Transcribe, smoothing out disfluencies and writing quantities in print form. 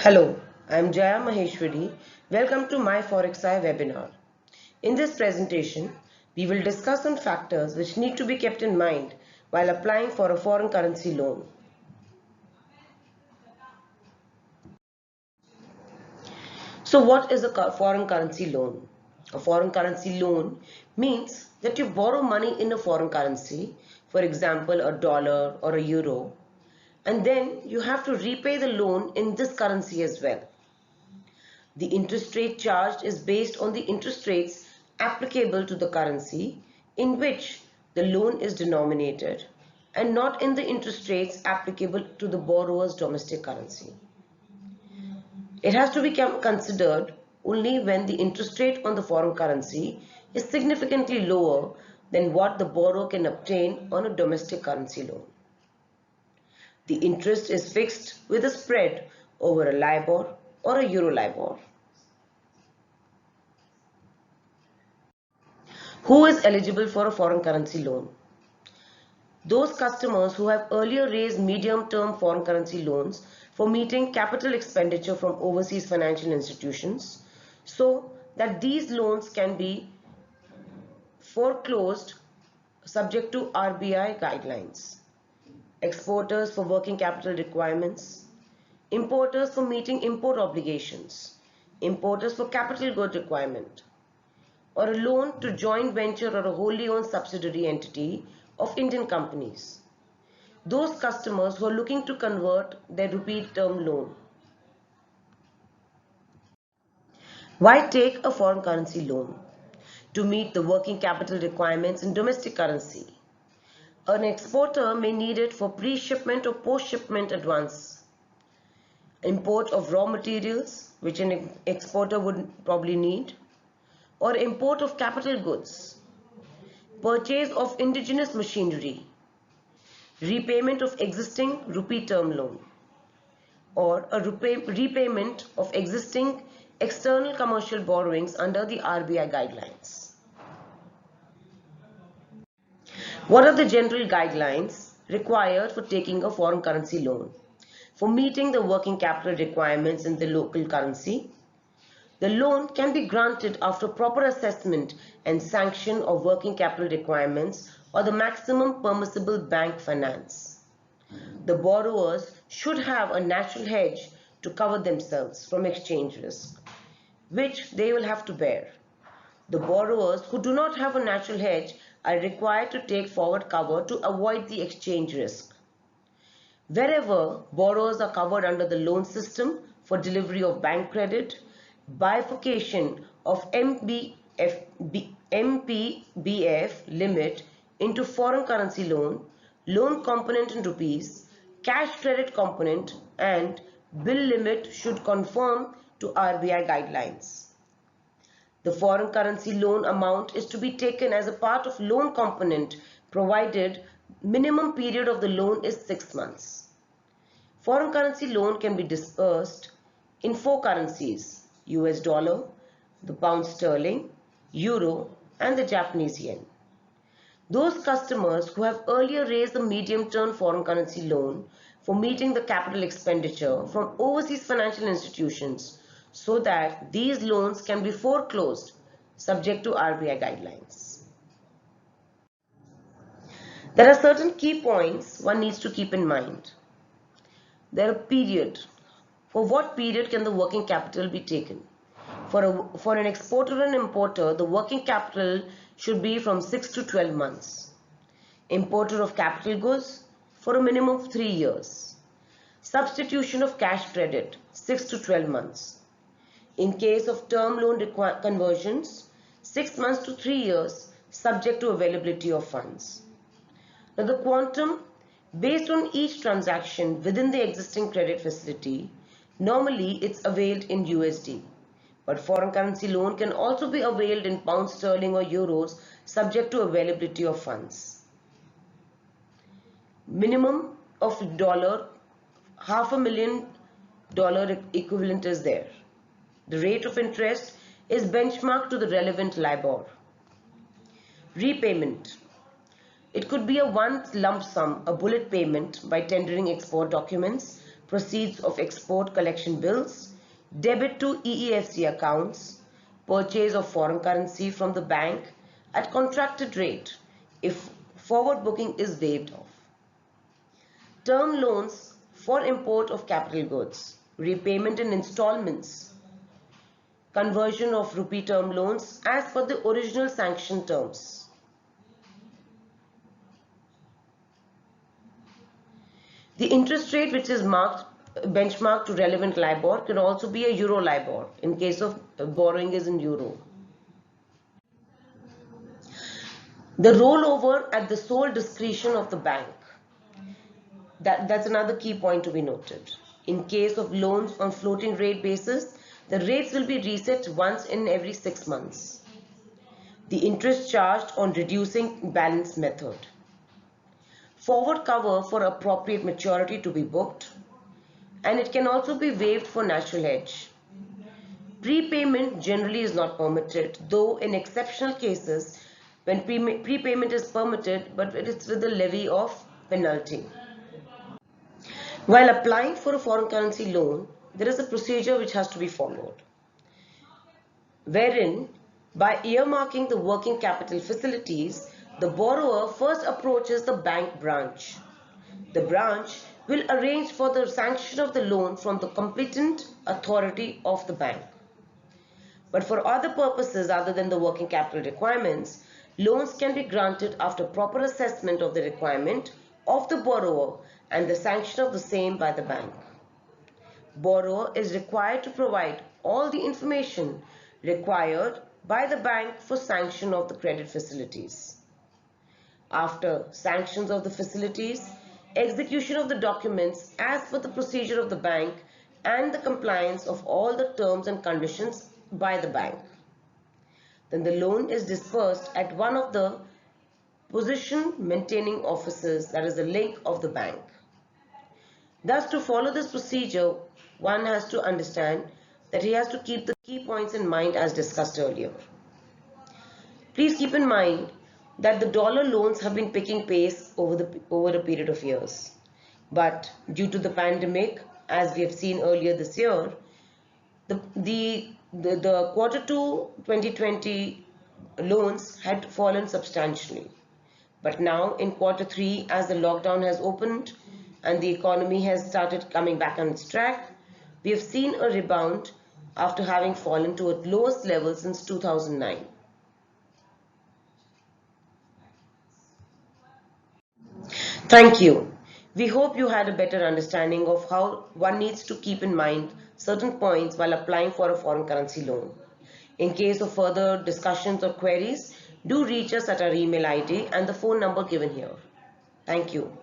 Hello, I am Jaya Maheshwari. Welcome to my ForexEye webinar. In this presentation, we will discuss on factors which need to be kept in mind while applying for a foreign currency loan. So what is a foreign currency loan? A foreign currency loan means that you borrow money in a foreign currency, for example a dollar or a euro, and then you have to repay the loan in this currency as well. The interest rate charged is based on the interest rates applicable to the currency in which the loan is denominated and not in the interest rates applicable to the borrower's domestic currency. It has to be considered only when the interest rate on the foreign currency is significantly lower than what the borrower can obtain on a domestic currency loan. The interest is fixed with a spread over a LIBOR or a Euro LIBOR. Who is eligible for a foreign currency loan? Those customers who have earlier raised medium-term foreign currency loans for meeting capital expenditure from overseas financial institutions so that these loans can be foreclosed subject to RBI guidelines. Exporters for working capital requirements, importers for meeting import obligations, importers for capital good requirement, or a loan to joint venture or a wholly owned subsidiary entity of Indian companies. Those customers who are looking to convert their rupee term loan. Why take a foreign currency loan? To meet the working capital requirements in domestic currency. An exporter may need it for pre-shipment or post-shipment advance. Import of raw materials, which an exporter would probably need. Or import of capital goods. Purchase of indigenous machinery. Repayment of existing rupee term loan. Or a repayment of existing external commercial borrowings under the RBI guidelines. What are the general guidelines required for taking a foreign currency loan? For meeting the working capital requirements in the local currency, the loan can be granted after proper assessment and sanction of working capital requirements or the maximum permissible bank finance. The borrowers should have a natural hedge to cover themselves from exchange risk, which they will have to bear. The borrowers who do not have a natural hedge are required to take forward cover to avoid the exchange risk. Wherever borrowers are covered under the loan system for delivery of bank credit, bifurcation of MPBF limit into foreign currency loan, loan component in rupees, cash credit component and bill limit should conform to RBI guidelines. The foreign currency loan amount is to be taken as a part of loan component provided minimum period of the loan is 6 months. Foreign currency loan can be disbursed in 4 currencies: US dollar, the pound sterling, euro and the Japanese yen. Those customers who have earlier raised a medium-term foreign currency loan for meeting the capital expenditure from overseas financial institutions so that these loans can be foreclosed subject to RBI guidelines. There are certain key points one needs to keep in mind. There are period. For what period can the working capital be taken? For an exporter and importer, the working capital should be from 6 to 12 months. Importer of capital goods for a minimum of 3 years. Substitution of cash credit 6 to 12 months. In case of term loan conversions, 6 months to 3 years subject to availability of funds. Now the quantum based on each transaction within the existing credit facility, normally it's availed in USD. But foreign currency loan can also be availed in pound sterling or euros subject to availability of funds. Minimum of $500,000 equivalent is there. The rate of interest is benchmarked to the relevant LIBOR. Repayment. It could be a one lump sum, a bullet payment by tendering export documents, proceeds of export collection bills, debit to EEFC accounts, purchase of foreign currency from the bank at contracted rate if forward booking is waived off. Term loans for import of capital goods, repayment in installments, conversion of rupee term loans as per the original sanction terms. The interest rate which is benchmarked to relevant LIBOR can also be a Euro LIBOR in case of borrowing is in Euro. The rollover at the sole discretion of the bank. That's another key point to be noted. In case of loans on floating rate basis, the rates will be reset once in every 6 months. The interest charged on reducing balance method. Forward cover for appropriate maturity to be booked, and it can also be waived for natural hedge. Prepayment generally is not permitted, though in exceptional cases when prepayment is permitted, but it's with the levy of penalty. While applying for a foreign currency loan, there is a procedure which has to be followed, wherein by earmarking the working capital facilities, the borrower first approaches the bank branch. The branch will arrange for the sanction of the loan from the competent authority of the bank. But for other purposes other than the working capital requirements, loans can be granted after proper assessment of the requirement of the borrower and the sanction of the same by the bank. Borrower is required to provide all the information required by the bank for sanction of the credit facilities. After sanctions of the facilities, execution of the documents as per the procedure of the bank and the compliance of all the terms and conditions by the bank. Then the loan is dispersed at one of the position maintaining offices, that is the link of the bank. Thus, to follow this procedure, one has to understand that he has to keep the key points in mind as discussed earlier. Please keep in mind that the dollar loans have been picking pace over a period of years. But due to the pandemic, as we have seen earlier this year, the quarter 2 2020 loans had fallen substantially. But now in quarter 3, as the lockdown has opened and the economy has started coming back on its track, we have seen a rebound after having fallen to its lowest level since 2009. Thank you. We hope you had a better understanding of how one needs to keep in mind certain points while applying for a foreign currency loan. In case of further discussions or queries, do reach us at our email ID and the phone number given here. Thank you.